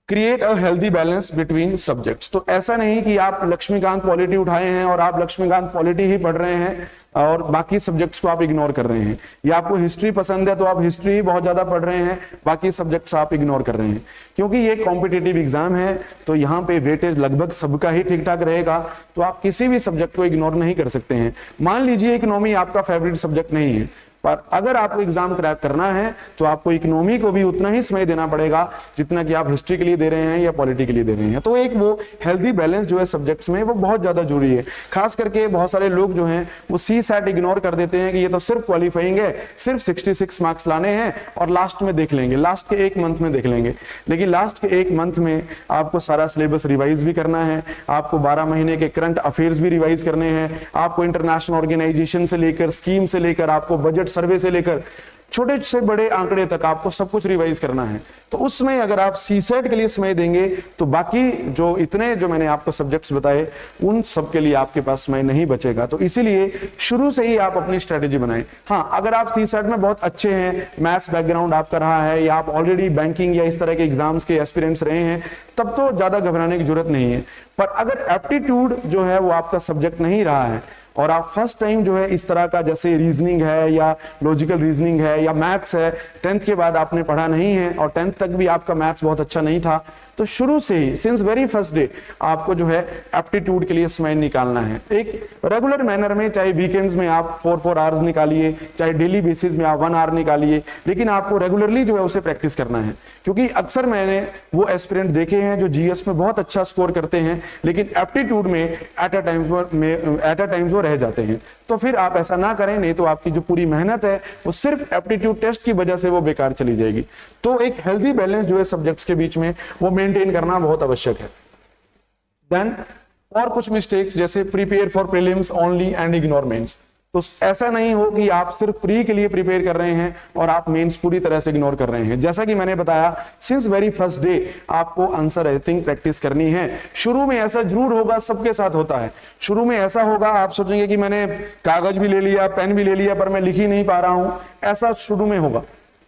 create a healthy balance between subjects. तो ऐसा नहीं कि आप लक्ष्मीकांत पॉलिटी उठाए हैं और आप लक्ष्मीकांत पॉलिटी ही पढ़ रहे हैं और बाकी सब्जेक्ट्स को आप इग्नोर कर रहे हैं, या आपको हिस्ट्री पसंद है तो आप हिस्ट्री ही बहुत ज्यादा पढ़ रहे हैं, बाकी सब्जेक्ट्स आप इग्नोर कर रहे हैं। क्योंकि ये कॉम्पिटिटिव एग्जाम है तो यहाँ पे वेटेज लगभग सबका ही ठीक ठाक रहेगा, तो आप किसी भी सब्जेक्ट को इग्नोर नहीं कर सकते हैं। मान लीजिए इकोनॉमी आपका फेवरेट सब्जेक्ट नहीं है, पर अगर आपको एग्जाम क्रैक करना है तो आपको इकोनॉमी को भी उतना ही समय देना पड़ेगा जितना कि आप हिस्ट्री के लिए दे रहे हैं या पॉलिटी के लिए दे रहे हैं। तो एक वो हेल्दी बैलेंस जो है सब्जेक्ट्स में वो बहुत ज्यादा जरूरी है। खास करके बहुत सारे लोग जो हैं वो CSAT इग्नोर कर देते हैं कि ये तो सिर्फ क्वालिफाइंग है, सिर्फ 66 मार्क्स लाने हैं और लास्ट में देख लेंगे, लास्ट के 1 मंथ में देख लेंगे। लेकिन लास्ट के 1 मंथ में आपको सारा सिलेबस रिवाइज भी करना है, आपको 12 महीने के करंट अफेयर्स भी रिवाइज करने हैं, आपको इंटरनेशनल ऑर्गेनाइजेशन से लेकर, स्कीम से लेकर, आपको बजट सर्वे से लेकर छोटे से बड़े आंकड़े तक आपको सब कुछ रिवाइज करना है। तो उस समय अगर आप सीसेट के लिए समय देंगे तो बाकी जो इतने जो मैंने आपको सब्जेक्ट्स बताए उन सब के लिए आपके पास समय नहीं बचेगा। तो इसीलिए शुरू से ही आप अपनी स्ट्रेटेजी बनाएं। हाँ, अगर आप सीसेट में बहुत अच्छे हैं, मैथ्स बैकग्राउंड आपका रहा है या आप ऑलरेडी बैंकिंग या इस तरह के एग्जाम्स के एस्पिरेंट्स रहे हैं, तब तो ज्यादा घबराने की जरूरत नहीं है। पर अगर एप्टीट्यूड जो है वो आपका सब्जेक्ट नहीं रहा है और आप फर्स्ट टाइम जो है इस तरह का जैसे रीजनिंग है या लॉजिकल रीजनिंग है या मैथ्स है, 10th के बाद आपने पढ़ा नहीं है और 10th तक भी आपका मैथ्स बहुत अच्छा नहीं था, तो शुरू से ही सिंस वेरी फर्स्ट डे आपको जो है एप्टीट्यूड के लिए समय निकालना है। एक रेगुलर मैनर में, चाहे वीकेंड्स में आप 4 आवर्स निकालिए, चाहे डेली बेसिस में आप 1 आवर निकालिए, लेकिन आपको रेगुलरली जो है उसे प्रैक्टिस करना है। क्योंकि अक्सर मैंने वो एस्पिरेंट देखे हैं जो जीएस में बहुत अच्छा स्कोर करते हैं लेकिन एप्टीट्यूड में एट अ टाइम्स वो रह जाते हैं। तो फिर आप ऐसा ना करें, नहीं तो आपकी जो पूरी मेहनत है वो सिर्फ एप्टीट्यूड टेस्ट की वजह से वो बेकार चली जाएगी। तो एक हेल्दी बैलेंस जो है सब्जेक्ट्स के बीच में वो मेंटेन करना बहुत आवश्यक है। देन और कुछ मिस्टेक्स जैसे prepare for prelims only and ignore mains. तो ऐसा नहीं हो कि आप सिर्फ प्री के लिए प्रिपेयर कर रहे हैं और आप मेंस पूरी तरह से इग्नोर कर रहे हैं। जैसा कि मैंने बताया, सिंस वेरी फर्स्ट डे आपको आंसर राइटिंग प्रैक्टिस करनी है। शुरू में ऐसा जरूर होगा, सबके साथ होता है, शुरू में ऐसा होगा आप सोचेंगे कि मैंने कागज भी ले लिया, पेन भी ले लिया, पर मैं लिख ही नहीं पा रहा हूं, ऐसा शुरू में होगा।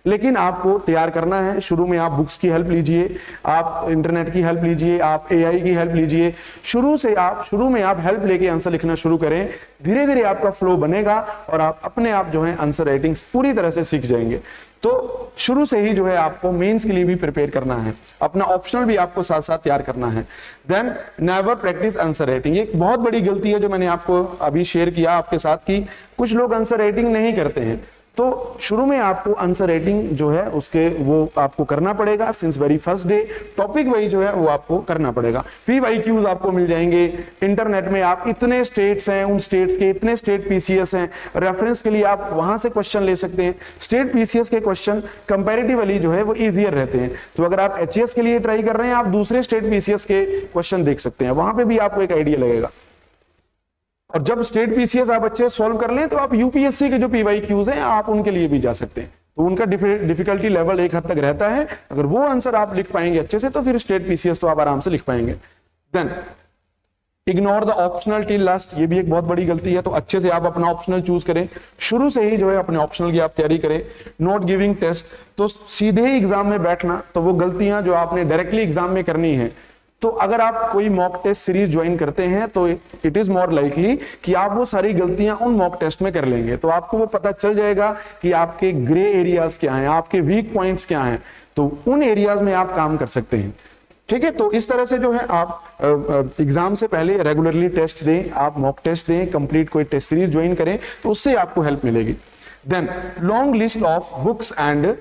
लेकिन आपको तैयार करना है। शुरू में आप बुक्स की हेल्प लीजिए, आप इंटरनेट की हेल्प लीजिए, आप एआई की हेल्प लीजिए। शुरू में आप हेल्प लेके आंसर लिखना शुरू करें। धीरे धीरे आपका फ्लो बनेगा और आप अपने आप जो है आंसर राइटिंग पूरी तरह से सीख जाएंगे। तो शुरू से ही जो है आपको मेंस के लिए भी प्रिपेयर करना है, अपना ऑप्शनल भी आपको साथ साथ तैयार करना है। Then never practise answer writing. एक बहुत बड़ी गलती है जो मैंने आपको अभी शेयर किया आपके साथ कि कुछ लोग आंसर राइटिंग नहीं करते हैं। तो शुरू में आपको आंसर राइटिंग जो है उसके वो आपको करना पड़ेगा। Since very first day topic wise जो है वो आपको करना पड़ेगा। PYQs आपको मिल जाएंगे इंटरनेट में, आप इतने स्टेट्स हैं, उन स्टेट्स के इतने स्टेट PCS हैं, रेफरेंस के लिए आप वहां से क्वेश्चन ले सकते हैं। स्टेट PCS के क्वेश्चन कंपैरेटिवली जो है वो इजियर रहते हैं। तो अगर आप HAS के लिए ट्राई कर रहे हैं, आप दूसरे स्टेट PCS के क्वेश्चन देख सकते हैं, वहां पे भी आपको एक आइडिया लगेगा। और जब स्टेट PCS आप अच्छे सॉल्व कर लें तो आप UPSC के जो PYQs हैं आप उनके लिए भी जा सकते हैं। तो उनका डिफिकल्टी लेवल एक हद तक रहता है। अगर वो आंसर आप लिख पाएंगे अच्छे से तो फिर स्टेट PCS तो आप आराम से लिख पाएंगे। Then ignore the optional till last. ये भी एक बहुत बड़ी गलती है। तो अच्छे से आप अपना ऑप्शनल चूज करें, शुरू से ही जो है अपने ऑप्शनल की आप तैयारी करें। नॉट गिविंग टेस्ट, तो सीधे ही एग्जाम में बैठना, तो वो गलतियां जो आपने डायरेक्टली एग्जाम में करनी है। तो अगर आप कोई मॉक टेस्ट सीरीज ज्वाइन करते हैं तो इट इज मोर लाइकली कि आप वो सारी गलतियां उन मॉक टेस्ट में कर लेंगे। तो आपको वो पता चल जाएगा कि आपके ग्रे एरियाज क्या हैं, आपके वीक पॉइंट्स क्या हैं, तो उन एरियाज में आप काम कर सकते हैं। ठीक है, तो इस तरह से जो है आप एग्जाम से पहले रेगुलरली टेस्ट दें, आप मॉक टेस्ट दें, कंप्लीट कोई टेस्ट सीरीज ज्वाइन करें, तो उससे आपको हेल्प मिलेगी। Then long list of books and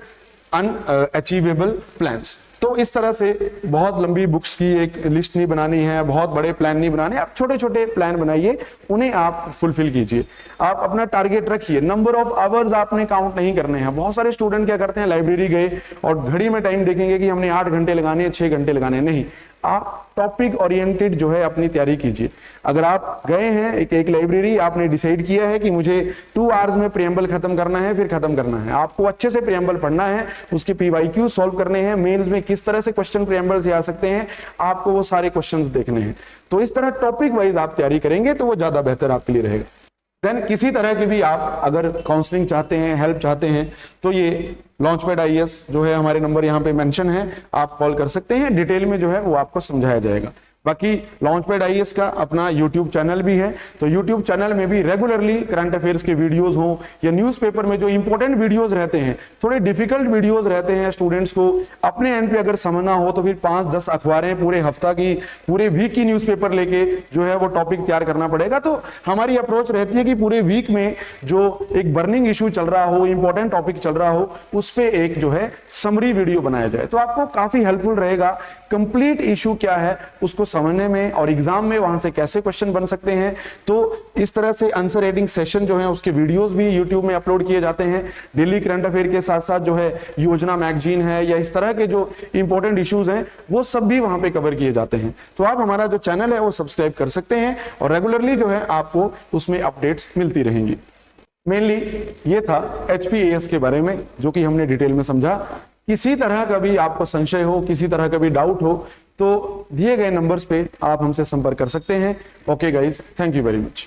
unachievable plans. तो इस तरह से बहुत लंबी बुक्स की एक लिस्ट नहीं बनानी है, बहुत बड़े प्लान नहीं बनाने, आप छोटे छोटे प्लान बनाइए, उन्हें आप फुलफिल कीजिए। आप अपना टारगेट रखिए, नंबर ऑफ आवर्स आपने काउंट नहीं करने हैं। बहुत सारे स्टूडेंट क्या करते हैं, लाइब्रेरी गए और घड़ी में टाइम देखेंगे कि हमने 8 घंटे लगाने हैं, 6 घंटे लगाने हैं। नहीं, आप टॉपिक ओरिएंटेड जो है अपनी तैयारी कीजिए। अगर आप गए हैं एक लाइब्रेरी, आपने डिसाइड किया है कि मुझे 2 आवर्स में प्रीएम्बल खत्म करना है, फिर खत्म करना है, आपको अच्छे से प्रीएम्बल पढ़ना है, उसके PYQ सॉल्व करने हैं, मेंस में किस तरह से क्वेश्चन प्रीएम्बल से आ सकते हैं, आपको वो सारे क्वेश्चंस देखने हैं। तो इस तरह टॉपिक वाइज आप तैयारी करेंगे तो वो ज्यादा बेहतर आपके लिए रहेगा। देन किसी तरह की भी आप अगर काउंसलिंग चाहते हैं, हेल्प चाहते हैं, तो ये लॉन्चपैड IAS जो है हमारे नंबर यहाँ पे मेंशन है, आप कॉल कर सकते हैं। डिटेल में जो है वो आपको समझाया जाएगा। बाकी लॉन्चपैड IAS का अपना YouTube चैनल भी है, तो YouTube चैनल में भी रेगुलरली करंट अफेयर्स के वीडियोस हो या न्यूज़पेपर में जो इंपॉर्टेंट वीडियोस रहते हैं, थोड़े डिफिकल्ट वीडियोस रहते हैं, स्टूडेंट्स को अपने एंड पे अगर समझना हो तो फिर 5-10 अखबारें पूरे हफ्ता की, पूरे वीक की न्यूज़पेपर लेके जो है वो टॉपिक तैयार करना पड़ेगा। तो हमारी अप्रोच रहती है कि पूरे वीक में जो एक बर्निंग इशू चल रहा हो, इंपॉर्टेंट टॉपिक चल रहा हो, उस पर एक जो है समरी वीडियो बनाया जाए। तो आपको काफी हेल्पफुल रहेगा कंप्लीट इशू क्या है उसको समझने में, और एग्जाम में वहां से कैसे क्वेश्चन बन सकते हैं। तो इस तरह से आंसर राइटिंग सेशन जो है उसके वीडियोस भी YouTube में अपलोड किए जाते हैं। डेली करंट अफेयर के साथ साथ जो है योजना मैगजीन है या इस तरह के जो इंपॉर्टेंट इश्यूज हैं वो सब भी वहां पे कवर किए जाते हैं। तो आप हमारा जो चैनल है वो सब्सक्राइब कर सकते हैं और रेगुलरली जो है आपको उसमें अपडेट्स मिलती रहेंगी। मेनली ये था HPAS के बारे में, जो कि हमने डिटेल में समझा। किसी तरह का भी आपको संशय हो, किसी तरह का भी डाउट हो, तो दिए गए नंबर्स पे आप हमसे संपर्क कर सकते हैं। Okay guys, thank you very much.